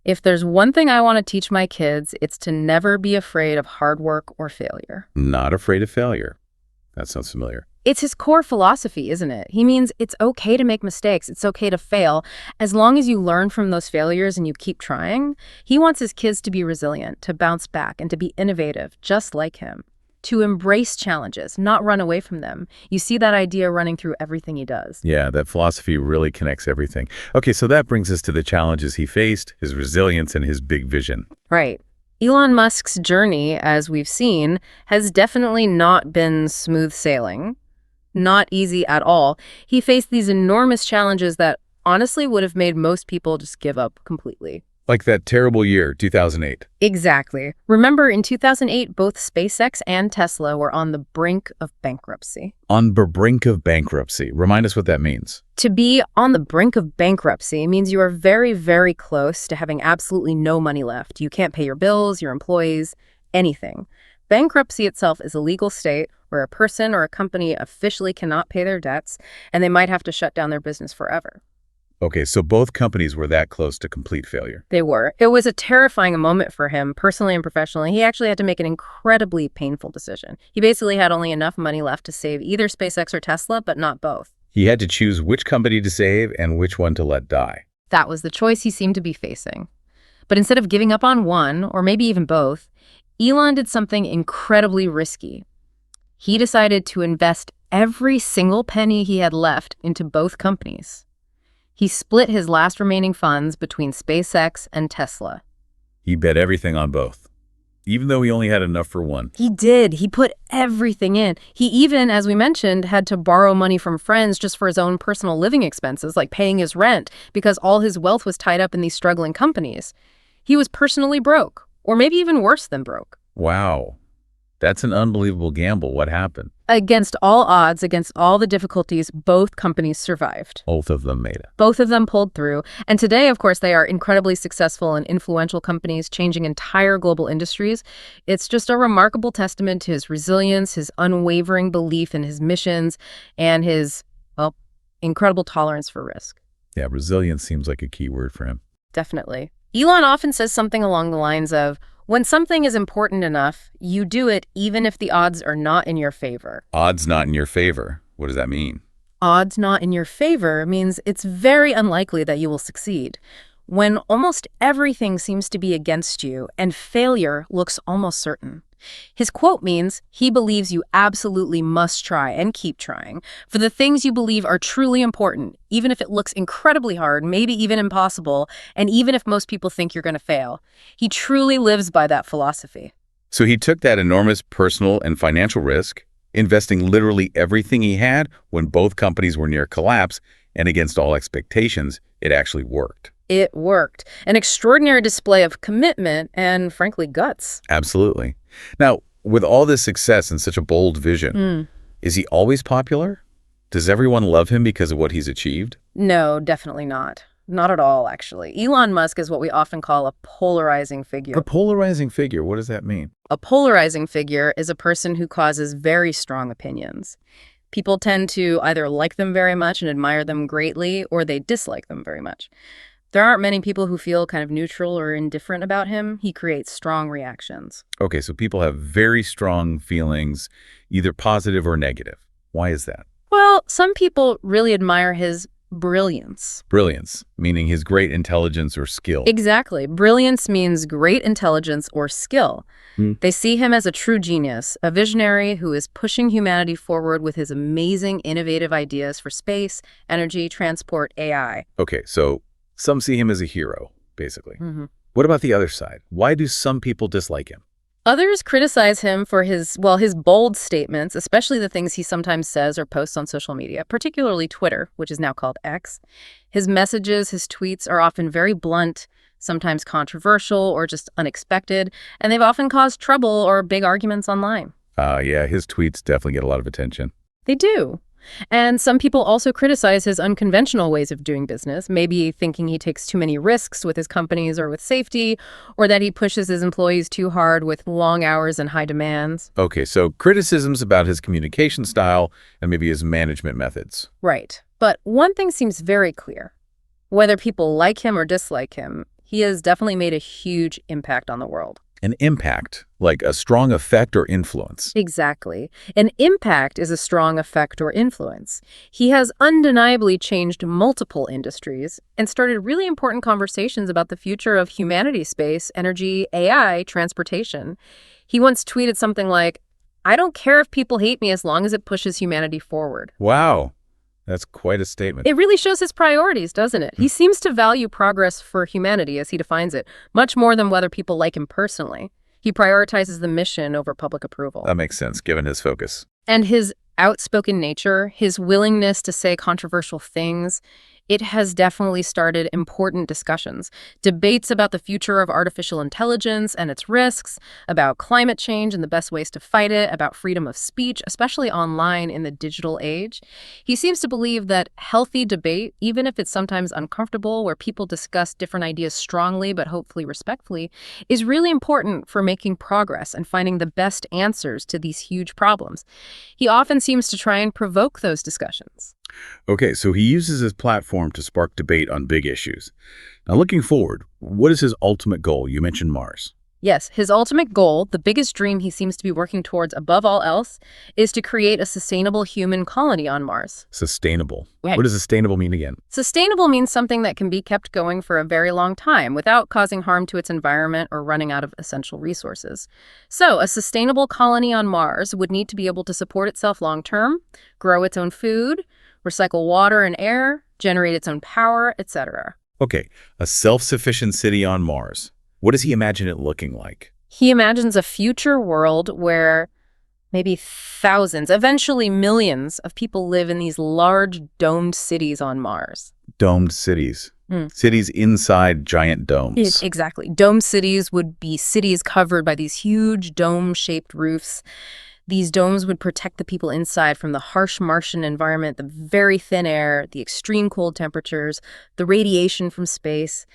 "If there's one thing I want to teach my kids, it's to never be afraid of hard work or failure." Not afraid of failure. That sounds familiar. It's his core philosophy, isn't it? He means it's okay to make mistakes. It's okay to fail. As long as you learn from those failures and you keep trying, he wants his kids to be resilient, to bounce back, and to be innovative, just like him. To embrace challenges, not run away from them. You see that idea running through everything he does. Yeah, that philosophy really connects everything. Okay, so that brings us to the challenges he faced, his resilience, and his big vision. Right. Elon Musk's journey, as we've seen, has definitely not been smooth sailing. Not easy at all. He faced these enormous challenges that honestly would have made most people just give up completely. Like that terrible year, 2008. Exactly. Remember, in 2008, both SpaceX and Tesla were on the brink of bankruptcy. On the brink of bankruptcy. Remind us what that means. To be on the brink of bankruptcy means you are very, very close to having absolutely no money left. You can't pay your bills, your employees, anything. Bankruptcy itself is a legal state where a person or a company officially cannot pay their debts, and they might have to shut down their business forever. Okay, so both companies were that close to complete failure. They were. It was a terrifying moment for him, personally and professionally. He actually had to make an incredibly painful decision. He basically had only enough money left to save either SpaceX or Tesla, but not both. He had to choose which company to save and which one to let die. That was the choice he seemed to be facing. But instead of giving up on one, or maybe even both, Elon did something incredibly risky. He decided to invest every single penny he had left into both companies. He split his last remaining funds between SpaceX and Tesla. He bet everything on both, even though he only had enough for one. He did. He put everything in. He even, as we mentioned, had to borrow money from friends just for his own personal living expenses, like paying his rent, because all his wealth was tied up in these struggling companies. He was personally broke, or maybe even worse than broke. Wow. That's an unbelievable gamble. What happened? Against all odds, against all the difficulties, both companies survived. Both of them made it. Both of them pulled through. And today, of course, they are incredibly successful and influential companies changing entire global industries. It's just a remarkable testament to his resilience, his unwavering belief in his missions, and his, well, incredible tolerance for risk. Yeah, resilience seems like a key word for him. Definitely. Elon often says something along the lines of, when something is important enough, you do it even if the odds are not in your favor. Odds not in your favor. What does that mean? Odds not in your favor means it's very unlikely that you will succeed. When almost everything seems to be against you and failure looks almost certain. His quote means he believes you absolutely must try and keep trying for the things you believe are truly important, even if it looks incredibly hard, maybe even impossible, and even if most people think you're going to fail. He truly lives by that philosophy. So he took that enormous personal and financial risk, investing literally everything he had when both companies were near collapse, and against all expectations, it actually worked. It worked. An extraordinary display of commitment and, frankly, guts. Absolutely. Now, with all this success and such a bold vision, is he always popular? Does everyone love him because of what he's achieved? No, definitely not. Not at all, actually. Elon Musk is what we often call a polarizing figure. A polarizing figure, what does that mean? A polarizing figure is a person who causes very strong opinions. People tend to either like them very much and admire them greatly, or they dislike them very much. There aren't many people who feel kind of neutral or indifferent about him. He creates strong reactions. Okay, so people have very strong feelings, either positive or negative. Why is that? Well, some people really admire his brilliance. Brilliance, meaning his great intelligence or skill. Exactly. Brilliance means great intelligence or skill. Hmm. They see him as a true genius, a visionary who is pushing humanity forward with his amazing, innovative ideas for space, energy, transport, AI. Okay, so some see him as a hero, basically. What about the other side? Why do some people dislike him? Others criticize him for his bold statements, especially the things he sometimes says or posts on social media, particularly Twitter, which is now called X. His messages, his tweets are often very blunt, sometimes controversial or just unexpected, and they've often caused trouble or big arguments online. Yeah, his tweets definitely get a lot of attention. They do. And some people also criticize his unconventional ways of doing business, maybe thinking he takes too many risks with his companies or with safety, or that he pushes his employees too hard with long hours and high demands. Okay, so criticisms about his communication style and maybe his management methods. Right. But one thing seems very clear. Whether people like him or dislike him, he has definitely made a huge impact on the world. An impact, like a strong effect or influence. Exactly. An impact is a strong effect or influence. He has undeniably changed multiple industries and started really important conversations about the future of humanity, space, energy, AI, transportation. He once tweeted something like, "I don't care if people hate me as long as it pushes humanity forward." Wow, that's quite a statement. It really shows his priorities, doesn't it? He seems to value progress for humanity, as he defines it, much more than whether people like him personally. He prioritizes the mission over public approval. That makes sense, given his focus. And his outspoken nature, his willingness to say controversial things, it has definitely started important discussions. Debates about the future of artificial intelligence and its risks, about climate change and the best ways to fight it, about freedom of speech, especially online in the digital age. He seems to believe that healthy debate, even if it's sometimes uncomfortable, where people discuss different ideas strongly but hopefully respectfully, is really important for making progress and finding the best answers to these huge problems. He often seems to try and provoke those discussions. Okay, so he uses his platform to spark debate on big issues. Now, looking forward, what is his ultimate goal? You mentioned Mars. Yes, his ultimate goal, the biggest dream he seems to be working towards above all else, is to create a sustainable human colony on Mars. Sustainable. Right. What does sustainable mean again? Sustainable means something that can be kept going for a very long time without causing harm to its environment or running out of essential resources. So, a sustainable colony on Mars would need to be able to support itself long-term, grow its own food, recycle water and air, generate its own power, etc. Okay, a self-sufficient city on Mars. What does he imagine it looking like? He imagines a future world where maybe thousands, eventually millions of people live in these large domed cities on Mars. Domed cities. Cities inside giant domes. Exactly. Dome cities would be cities covered by these huge dome-shaped roofs. These domes would protect the people inside from the harsh Martian environment, the very thin air, the extreme cold temperatures, the radiation from space.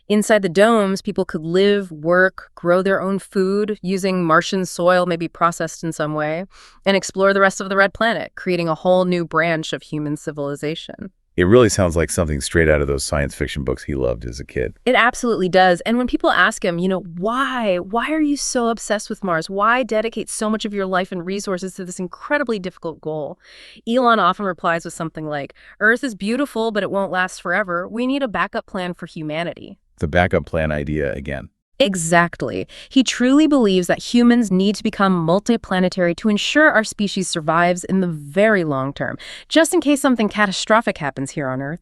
Inside the domes, people could live, work, grow their own food using Martian soil, maybe processed in some way, and explore the rest of the red planet, creating a whole new branch of human civilization. It really sounds like something straight out of those science fiction books he loved as a kid. It absolutely does. And when people ask him, why are you so obsessed with Mars? Why dedicate so much of your life and resources to this incredibly difficult goal? Elon often replies with something like, Earth is beautiful, but it won't last forever. We need a backup plan for humanity. The backup plan idea again. Exactly. He truly believes that humans need to become multiplanetary to ensure our species survives in the very long term, just in case something catastrophic happens here on Earth.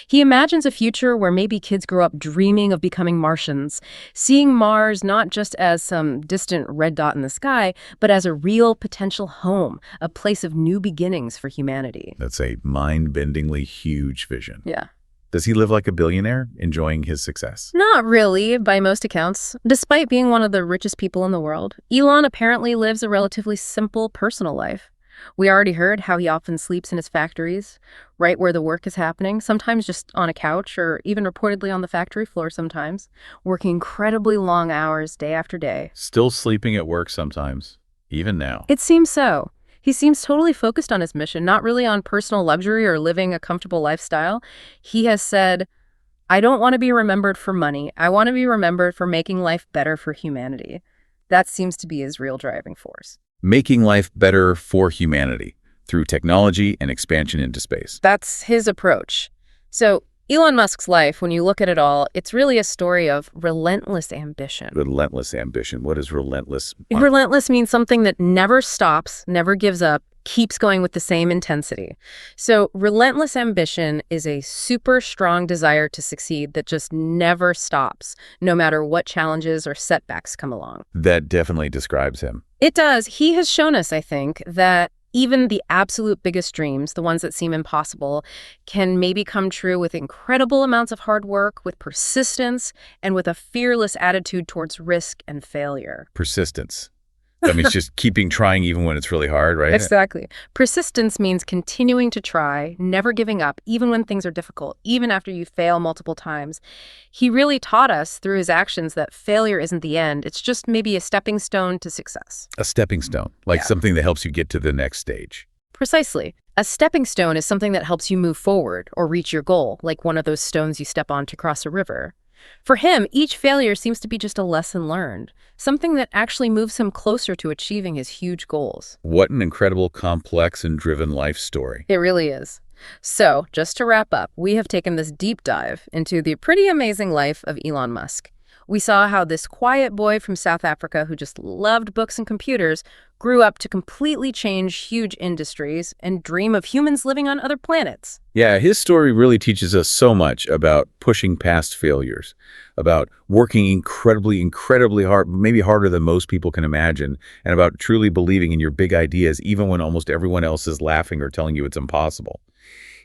He imagines a future where maybe kids grow up dreaming of becoming Martians, seeing Mars not just as some distant red dot in the sky, but as a real potential home, a place of new beginnings for humanity. That's a mind-bendingly huge vision. Yeah. Does he live like a billionaire, enjoying his success? Not really, by most accounts. Despite being one of the richest people in the world, Elon apparently lives a relatively simple personal life. We already heard how he often sleeps in his factories, right where the work is happening, sometimes just on a couch or even reportedly on the factory floor sometimes, working incredibly long hours day after day. Still sleeping at work sometimes, even now. It seems so. He seems totally focused on his mission, not really on personal luxury or living a comfortable lifestyle. He has said, I don't want to be remembered for money. I want to be remembered for making life better for humanity. That seems to be his real driving force. Making life better for humanity through technology and expansion into space. That's his approach. So Elon Musk's life, when you look at it all, it's really a story of relentless ambition. Relentless ambition. What is relentless? Relentless means something that never stops, never gives up, keeps going with the same intensity. So relentless ambition is a super strong desire to succeed that just never stops, no matter what challenges or setbacks come along. That definitely describes him. It does. He has shown us, I think, that even the absolute biggest dreams, the ones that seem impossible, can maybe come true with incredible amounts of hard work, with persistence, and with a fearless attitude towards risk and failure. Persistence. That means just keeping trying even when it's really hard, right? Exactly. Persistence means continuing to try, never giving up, even when things are difficult, even after you fail multiple times. He really taught us through his actions that failure isn't the end. It's just maybe a stepping stone to success. A stepping stone, like Yeah. something that helps you get to the next stage. Precisely. A stepping stone is something that helps you move forward or reach your goal, like one of those stones you step on to cross a river. For him, each failure seems to be just a lesson learned, something that actually moves him closer to achieving his huge goals. What an incredible, complex, and driven life story. It really is. So, just to wrap up, we have taken this deep dive into the pretty amazing life of Elon Musk. We saw how this quiet boy from South Africa who just loved books and computers grew up to completely change huge industries and dream of humans living on other planets. Yeah, his story really teaches us so much about pushing past failures, about working incredibly, incredibly hard, maybe harder than most people can imagine, and about truly believing in your big ideas even when almost everyone else is laughing or telling you it's impossible.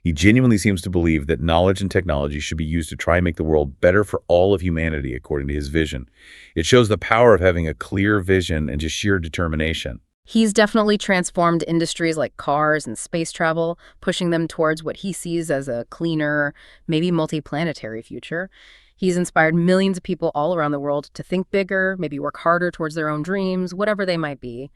He genuinely seems to believe that knowledge and technology should be used to try and make the world better for all of humanity, according to his vision. It shows the power of having a clear vision and just sheer determination. He's definitely transformed industries like cars and space travel, pushing them towards what he sees as a cleaner, maybe multiplanetary future. He's inspired millions of people all around the world to think bigger, maybe work harder towards their own dreams, whatever they might be.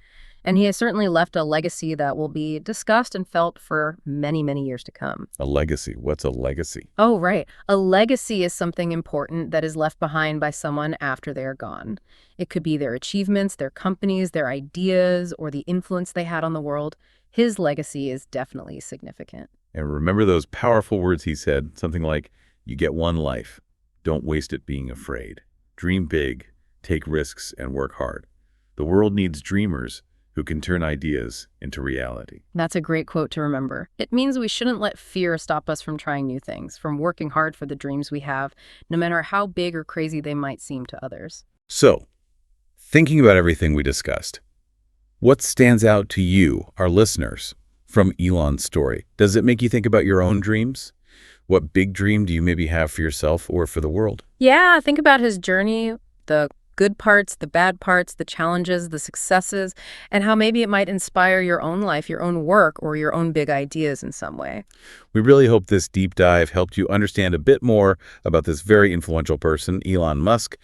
And he has certainly left a legacy that will be discussed and felt for many, many years to come. A legacy. What's a legacy? Oh, right. A legacy is something important that is left behind by someone after they are gone. It could be their achievements, their companies, their ideas, or the influence they had on the world. His legacy is definitely significant. And remember those powerful words he said, something like, you get one life. Don't waste it being afraid. Dream big, take risks, and work hard. The world needs dreamers who can turn ideas into reality. That's a great quote to remember. It means we shouldn't let fear stop us from trying new things, from working hard for the dreams we have, no matter how big or crazy they might seem to others. So, thinking about everything we discussed, what stands out to you, our listeners, from Elon's story? Does it make you think about your own dreams? What big dream do you maybe have for yourself or for the world? Yeah, think about his journey, the good parts, the bad parts, the challenges, the successes, and how maybe it might inspire your own life, your own work, or your own big ideas in some way. We really hope this deep dive helped you understand a bit more about this very influential person, Elon Musk,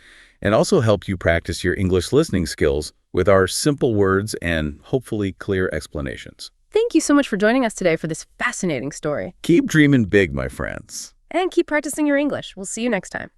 and also helped you practice your English listening skills with our simple words and hopefully clear explanations. Thank you so much for joining us today for this fascinating story. Keep dreaming big, my friends. And keep practicing your English. We'll see you next time.